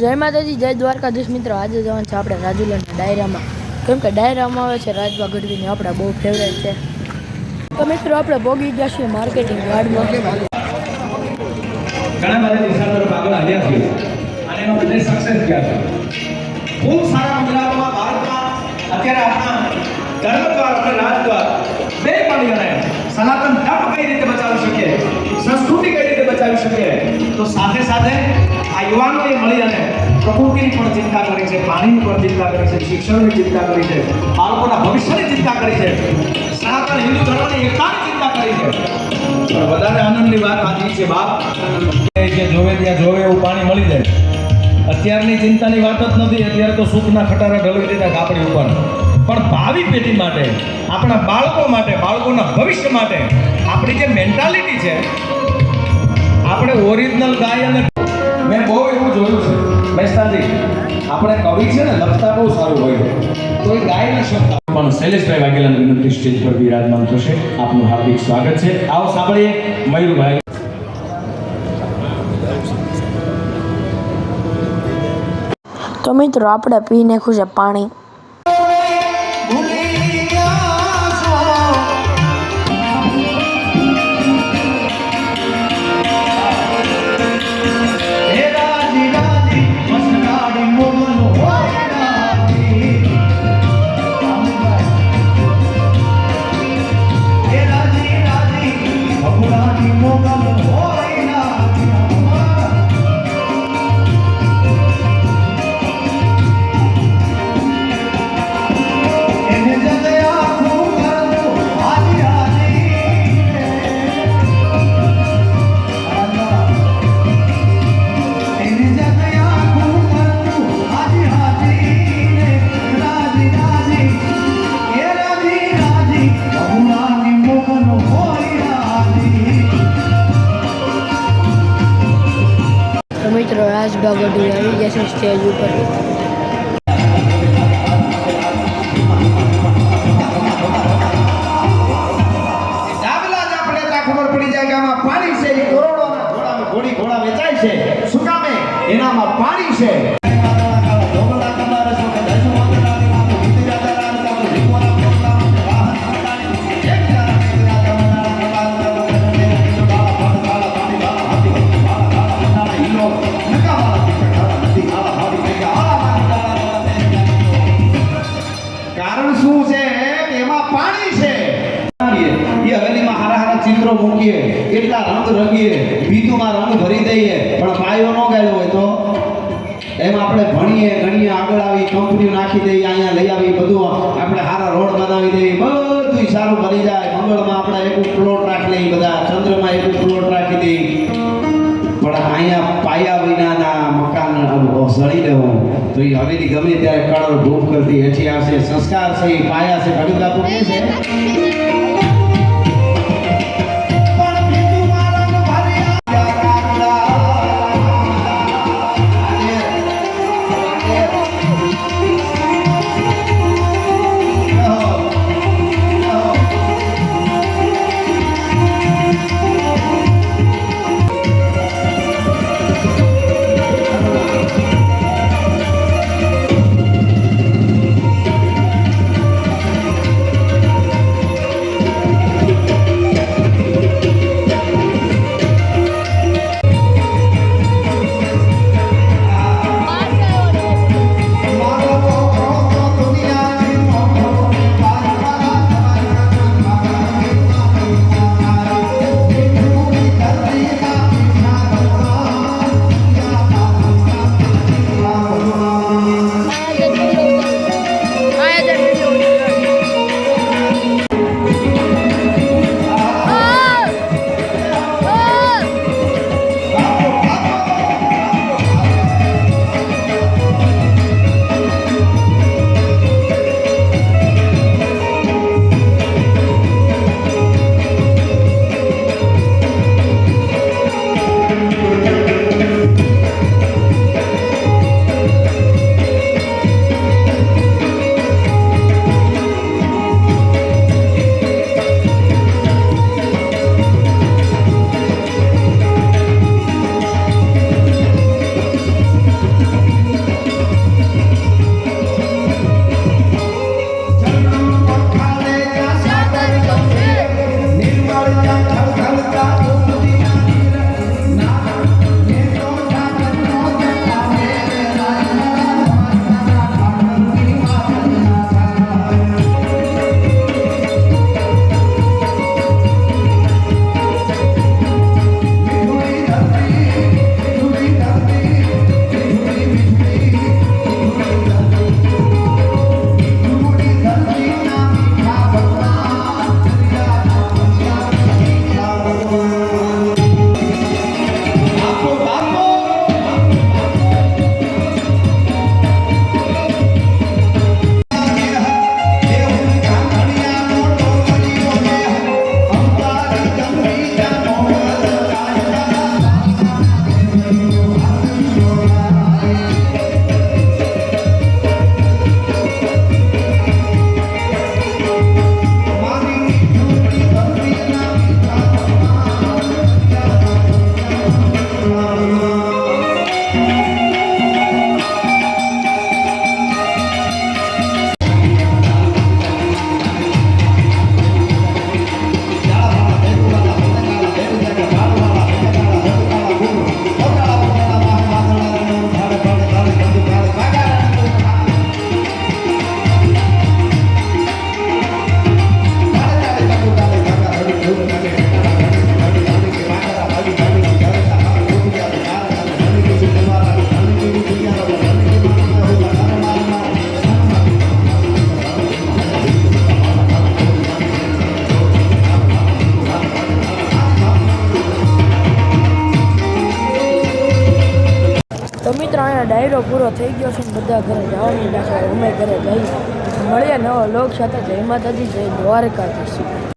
જય માતાજી, જય દ્વારકાધીશ મિત્રો। આજે જવાનું છે આપણે રાજુલાના ડાયરામાં, કેમ કે ડાયરામાં આવે છે રાજબા ગઢવીને આપણા બહુ ફેવરેટ છે। તો મિત્રો આપણે ભોગી ગયા છીએ માર્કેટિંગ યાર્ડમાં। ઘણા બધા દિશા તરફ આગળ આવ્યા છે અને એમાં બધે સક્સેસ ગયા છે। ખૂબ સારા ગુજરાતમાં ભારતમાં અત્યારે આપણા ધર્મદ્વાર અને રાજદ્વાર બે મળી અને સનાતન ધર્મ કઈ રીતે બચાવી શકીએ, સંસ્કૃતિ કઈ રીતે બચાવી શકીએ, તો સાથે સાથે આ યુવાનોએ મળી અને પ્રકૃતિની પણ ચિંતા કરી છે, પાણીની પણ ચિંતા કરી છે, શિક્ષણની ચિંતા કરી છે, બાળકોના ભવિષ્યની ચિંતા કરી છે, સનાતન હિન્દુ ધર્મની એકતાની ચિંતા કરી છે। પણ વધારે આનંદની વાત આ છે બાપ કે જોવે ત્યાં જોવે એવું પાણી મળી જાય। અત્યારની ચિંતાની વાત જ નથી, અત્યારે તો સુખના ખટારા ઢળવી દીધા આપણી ઉપર, પણ ભાવિ પેઢી માટે, આપણા બાળકો માટે, બાળકોના ભવિષ્ય માટે આપણી જે મેન્ટાલિટી છે, આપણે ઓરિજિનલ ગાય અને મેં બહુ એવું જોયું છે મહેસાજી, આપણે કવિ છે ને લખતા બહુ સારું હોય છે, તો એ ગાયના શબ્દ પણ શૈલેષભાઈ વાઘેલાની વિનંતી સ્ટેજ પર બિરાજમાન થશે। આપનું હાર્દિક સ્વાગત છે। આવો સાંભળીએ મયુરભાઈ। તો મિત્રો આપણે પી નાખ્યું છે પાણી। મિત્રો રાજબા ગઢવી આવી ગયા છે સ્ટેજ ઉપર। ખબર પડી જાય કે આમાં પાણી છે, એ કરોડોના ઘોડામાં ઘોડા વેચાય છે, શું કામે? એનામાં પાણી છે। કારણ શું છે? એમાં પાણી છે। એ હવેલીમાં હારા ચિત્રો મૂકીએ, એટલા રંગ રંગીએ, ભીતુમાં રંગ ભરી દઈએ, પણ પાયો ન ગાળ્યો હોય તો એમાં આપણે ભણીએ ગણીએ, આગળ આવી કંપનીઓ નાખી દઈએ, અહીંયા લઈ આવી, બધું આપણે સારા રોડ બનાવી દઈએ, બધું સારું બની જાય। મંગળમાં આપણે એક પ્લોટ રાખી લઈએ, બધા ચંદ્રમાં એક પ્લોટ રાખી દઈએ, પણ અહીંયા પાયા વિનાના મકાન સળી દેવું તો એ હવેલી ગમે ત્યારે કળર ભૂખ કરતી હેઠી આવશે। સંસ્કાર છે, પાયા છે, ઘણી બાપુ કે છે તો મિત્રો અહીંયા ડાયરો પૂરો થઈ ગયો છે ને બધા ઘરે જવા માંડ્યા છે. અમે ઘરે જઈએ મળીએ નવા લોક સાથે. જય માતાજી, જય દ્વારકાધીશ.